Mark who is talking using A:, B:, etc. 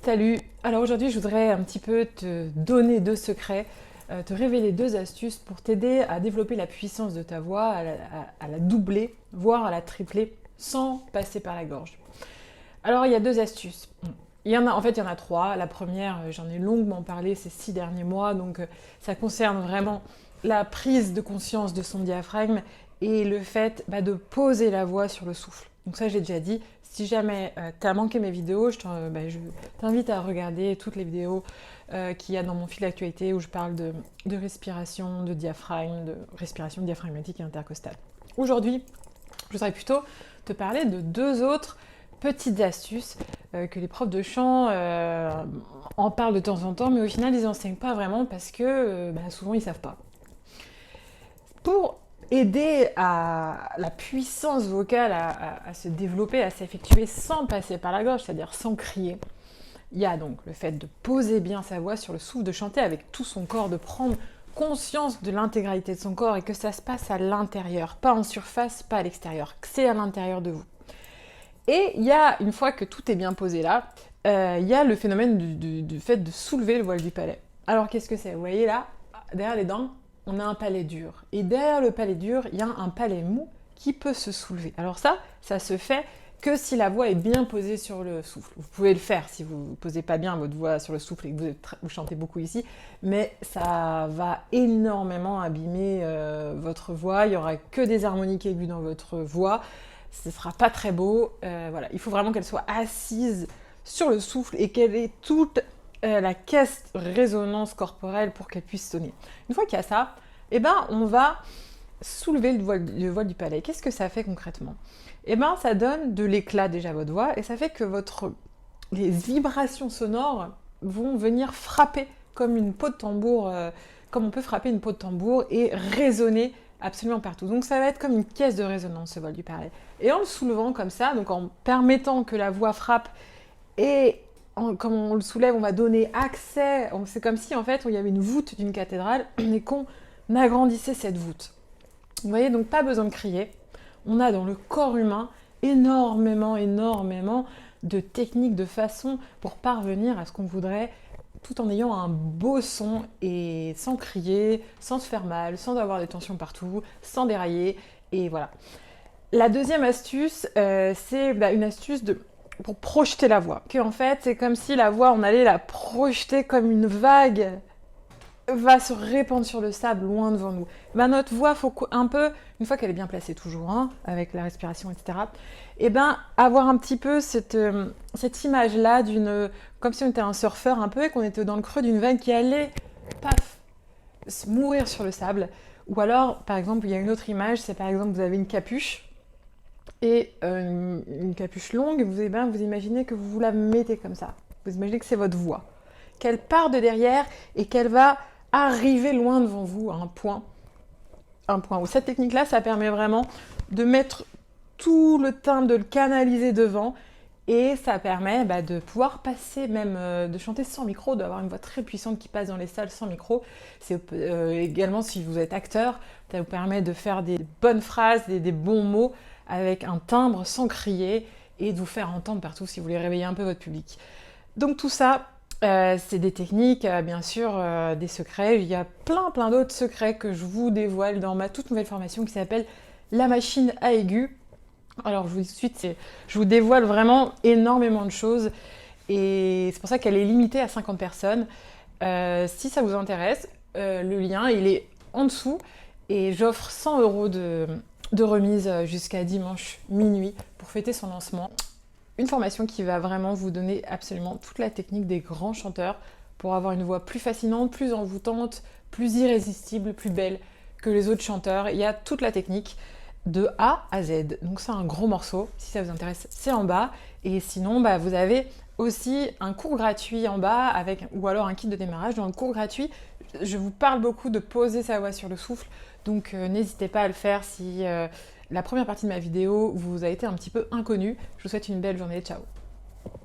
A: Salut! Alors aujourd'hui, je voudrais un petit peu te donner 2 secrets, te révéler 2 astuces pour t'aider à développer la puissance de ta voix, à la doubler, voire à la tripler, sans passer par la gorge. Alors il y a 2 astuces. En fait, il y en a 3. La première, j'en ai longuement parlé ces 6 derniers mois, donc ça concerne vraiment la prise de conscience de son diaphragme et le fait de poser la voix sur le souffle. Donc ça, j'ai déjà dit. Si jamais tu as manqué mes vidéos, je t'invite à regarder toutes les vidéos qu'il y a dans mon fil d'actualité où je parle de respiration, de diaphragme, de respiration diaphragmatique et intercostale. Aujourd'hui, je voudrais plutôt te parler de 2 autres petites astuces que les profs de chant en parlent de temps en temps, mais au final, ils n'enseignent pas vraiment parce que souvent, ils ne savent pas. Pour aider à la puissance vocale à se développer, à s'effectuer sans passer par la gorge, c'est-à-dire sans crier, il y a donc le fait de poser bien sa voix sur le souffle, de chanter avec tout son corps, de prendre conscience de l'intégralité de son corps et que ça se passe à l'intérieur, pas en surface, pas à l'extérieur, que c'est à l'intérieur de vous. Et il y a, une fois que tout est bien posé là, il y a le phénomène du fait de soulever le voile du palais. Alors qu'est-ce que c'est? Vous voyez là, derrière les dents, on a un palais dur. Et derrière le palais dur, il y a un palais mou qui peut se soulever. Alors ça se fait que si la voix est bien posée sur le souffle. Vous pouvez le faire si vous ne posez pas bien votre voix sur le souffle et que vous chantez beaucoup ici, mais ça va énormément abîmer votre voix. Il n'y aura que des harmoniques aiguës dans votre voix. Ce ne sera pas très beau. Voilà. Il faut vraiment qu'elle soit assise sur le souffle et qu'elle ait toute la caisse résonance corporelle pour qu'elle puisse sonner. Une fois qu'il y a ça, on va soulever le voile du palais. Qu'est-ce que ça fait concrètement? Ça donne de l'éclat déjà à votre voix et ça fait que les vibrations sonores vont venir frapper comme une peau de tambour, comme on peut frapper une peau de tambour et résonner absolument partout. Donc ça va être comme une caisse de résonance, ce voile du palais. Et en le soulevant comme ça, donc en permettant que la voix frappe et comme on le soulève, on va donner accès. C'est comme si en fait il y avait une voûte d'une cathédrale et qu'on agrandissait cette voûte. Vous voyez, donc pas besoin de crier. On a dans le corps humain énormément de techniques, de façons pour parvenir à ce qu'on voudrait, tout en ayant un beau son et sans crier, sans se faire mal, sans avoir des tensions partout, sans dérailler. Et voilà. La deuxième astuce, c'est une astuce pour projeter la voix. En fait, c'est comme si la voix, on allait la projeter comme une vague va se répandre sur le sable loin devant nous. Notre voix, faut un peu, une fois qu'elle est bien placée toujours, avec la respiration, etc., avoir un petit peu cette image-là comme si on était un surfeur un peu et qu'on était dans le creux d'une vague qui allait, paf, mourir sur le sable. Ou alors, par exemple, il y a une autre image, c'est par exemple, vous avez une capuche, et une capuche longue, vous imaginez que vous la mettez comme ça. Vous imaginez que c'est votre voix. Qu'elle part de derrière et qu'elle va arriver loin devant vous à un point. Où cette technique-là, ça permet vraiment de mettre tout le timbre, de le canaliser devant. Et ça permet de pouvoir passer, même de chanter sans micro, d'avoir une voix très puissante qui passe dans les salles sans micro. C'est également, si vous êtes acteur, ça vous permet de faire des bonnes phrases, des bons mots avec un timbre sans crier et de vous faire entendre partout si vous voulez réveiller un peu votre public. Donc tout ça, c'est des techniques, bien sûr, des secrets. Il y a plein d'autres secrets que je vous dévoile dans ma toute nouvelle formation qui s'appelle La machine à aigu. Alors je vous dévoile vraiment énormément de choses et c'est pour ça qu'elle est limitée à 50 personnes. Si ça vous intéresse, le lien il est en dessous et j'offre 100 € de remise jusqu'à dimanche minuit pour fêter son lancement. Une formation qui va vraiment vous donner absolument toute la technique des grands chanteurs pour avoir une voix plus fascinante, plus envoûtante, plus irrésistible, plus belle que les autres chanteurs. Il y a toute la technique de A à Z. Donc c'est un gros morceau. Si ça vous intéresse, c'est en bas. Et sinon, vous avez aussi un cours gratuit en bas ou alors un kit de démarrage. Dans le cours gratuit, je vous parle beaucoup de poser sa voix sur le souffle. Donc n'hésitez pas à le faire si la première partie de ma vidéo vous a été un petit peu inconnue. Je vous souhaite une belle journée. Ciao!